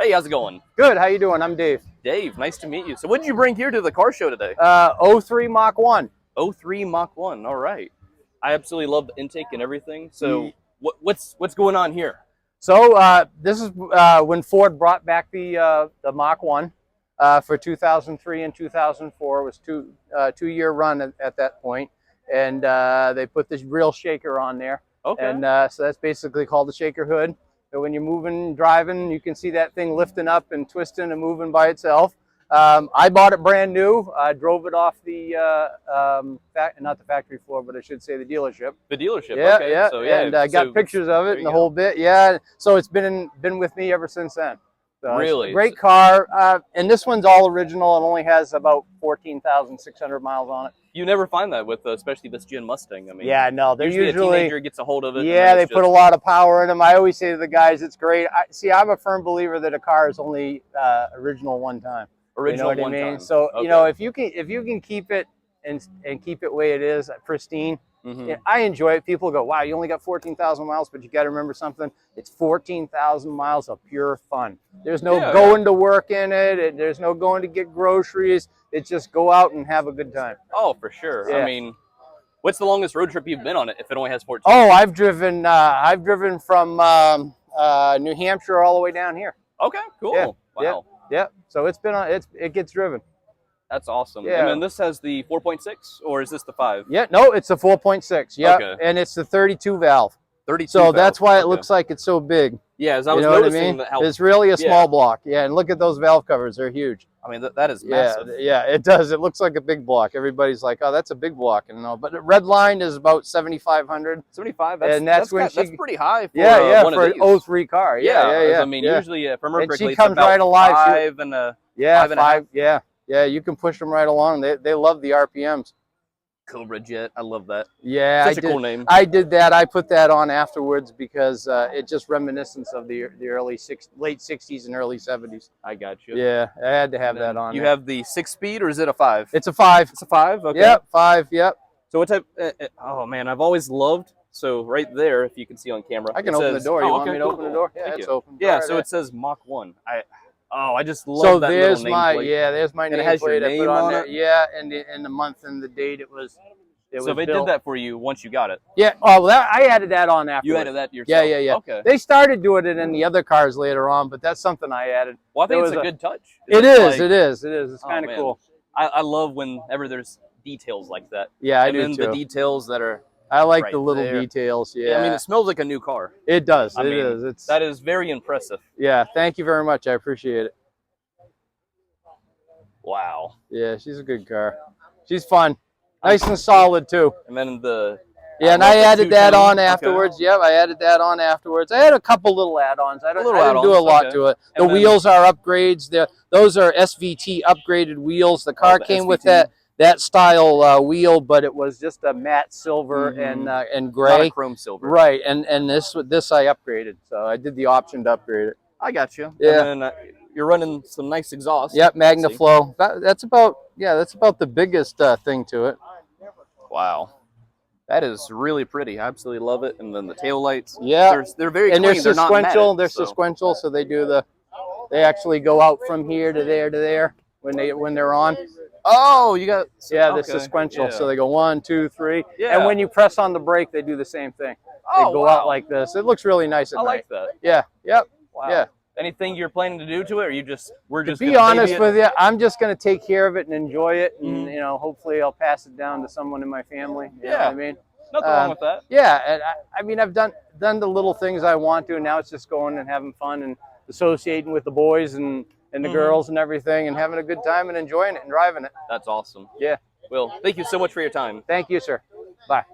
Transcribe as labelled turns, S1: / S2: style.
S1: Hey, how's it going?
S2: Good. How you doing? I'm Dave.
S1: Dave, nice to meet you. So what did you bring here to the car show today?
S2: '03 Mach 1.
S1: '03 Mach 1. All right. I absolutely love the intake and everything. So what's going on here?
S2: So this is when Ford brought back the Mach 1 for 2003 and 2004. It was two-year run at that point, and they put this real shaker on there.
S1: Okay.
S2: And so that's basically called the shaker hood. So when you're moving, driving, you can see that thing lifting up and twisting and moving by itself. I bought it brand new. I drove it off the, not the factory floor, but I should say the dealership.
S1: The dealership,
S2: yeah,
S1: okay.
S2: Yeah,
S1: so, yeah.
S2: And I got pictures of it and the whole bit. Yeah, so it's been with me ever since then. So
S1: really?
S2: Great car. And this one's all original. It only has about 14,600 miles on it.
S1: You never find that with, especially this gen Mustang. I mean,
S2: yeah, no, they're usually
S1: a teenager gets a hold of it.
S2: Yeah, they put a lot of power in them. I always say to the guys, it's great. I'm a firm believer that a car is only original one time.
S1: Original,
S2: you know what I mean?
S1: time.
S2: So
S1: okay.
S2: you know, if you can keep it and keep it the way it is, pristine.
S1: Mm-hmm.
S2: I enjoy it. People go, wow, you only got 14,000 miles, but you got to remember something. It's 14,000 miles of pure fun. There's no going to work in it. There's no going to get groceries. It's just go out and have a good time.
S1: Oh, for sure.
S2: Yeah.
S1: I mean, what's the longest road trip you've been on it if it only has 14?
S2: Oh, I've driven from New Hampshire all the way down here.
S1: Okay, cool.
S2: Yeah.
S1: Wow.
S2: Yeah. So it's been it gets driven.
S1: That's awesome.
S2: Yeah.
S1: And then this has the 4.6, or is this the 5?
S2: Yeah, no, it's a 4.6. Yeah,
S1: okay.
S2: And it's the 32 valve.
S1: 32
S2: So
S1: valve.
S2: that's why it looks like it's so big.
S1: Yeah, as I was
S2: you know
S1: noticing
S2: what I mean?
S1: how
S2: It's really a small block. Yeah, and look at those valve covers; they're huge.
S1: I mean, that is massive.
S2: Yeah, it does. It looks like a big block. Everybody's like, "Oh, that's a big block," and no, but the red line is about 7,500.
S1: 75.
S2: That's
S1: pretty high. For,
S2: for
S1: an
S2: an '03 car. Yeah.
S1: I mean, usually, if I remember
S2: and
S1: correctly,
S2: she comes
S1: it's about
S2: right alive.
S1: 5 and a five and a half.
S2: Yeah. You can push them right along. They love the RPMs.
S1: Cobra Jet. I love that.
S2: Yeah,
S1: such a cool name.
S2: I did that. I put that on afterwards because it's just reminiscence of the late '60s and early '70s.
S1: I got you.
S2: Yeah, I had to have that on.
S1: You have the 6-speed, or is it a 5?
S2: It's a 5.
S1: It's a 5. Okay.
S2: Yep, 5. Yep.
S1: So what type? Oh man, I've always loved. So right there, if you can see on camera,
S2: I can open the door. You want me to open the door? Yeah, it's open.
S1: Yeah. So it says Mach 1. I just love that little nameplate.
S2: There's my nameplate.
S1: It has your name on it.
S2: Yeah, and the month and the date it was.
S1: So they did that for you once you got it.
S2: Yeah. Oh, well, I added that on afterwards.
S1: You added that yourself.
S2: Yeah.
S1: Okay.
S2: They started doing it in the other cars later on, but that's something I added.
S1: Well, I think it's a good touch.
S2: It is. It's kind of cool.
S1: I love whenever there's details like that.
S2: Yeah, I do
S1: too. The details that are.
S2: I like the little details. Yeah.
S1: I mean, it smells like a new car.
S2: It does. It is.
S1: That is very impressive.
S2: Yeah. Thank you very much. I appreciate it.
S1: Wow.
S2: Yeah, she's a good car. She's fun. Nice and solid too.
S1: And then
S2: and I added that on afterwards. Okay. Yep, I added that on afterwards. I had a couple little add-ons. I didn't do a lot to it. The wheels are upgrades. Those are SVT upgraded wheels. The car came with that style wheel, but it was just a matte silver and gray.
S1: Not a chrome silver.
S2: Right, and this I upgraded. So I did the option to upgrade it.
S1: I got you.
S2: Yeah.
S1: And then, you're running some nice exhaust.
S2: Yep, MagnaFlow. That's about the biggest thing to it.
S1: Wow, that is really pretty. I absolutely love it. And then the tail lights.
S2: Yeah,
S1: they're very
S2: clean.
S1: They're
S2: sequential. They're sequential, so they do they actually go out from here to there to there when they're on.
S1: Oh, you got
S2: they're sequential, so they go 1, 2, 3. Yeah. And when you press on the brake, they do the same thing. They go out like this. It looks really nice at night.
S1: I like that.
S2: Yeah. Yep.
S1: Wow.
S2: Yeah.
S1: Anything you're planning to do to it, or we're just
S2: to be honest with you, I'm just going to take care of it and enjoy it, and hopefully I'll pass it down to someone in my family. You know what I mean?
S1: Nothing wrong with that.
S2: Yeah, and I mean, I've done the little things I want to, and now it's just going and having fun and associating with the boys and the girls and everything, and having a good time and enjoying it and driving it.
S1: That's awesome.
S2: Yeah.
S1: Well, thank you so much for your time.
S2: Thank you, sir. Bye.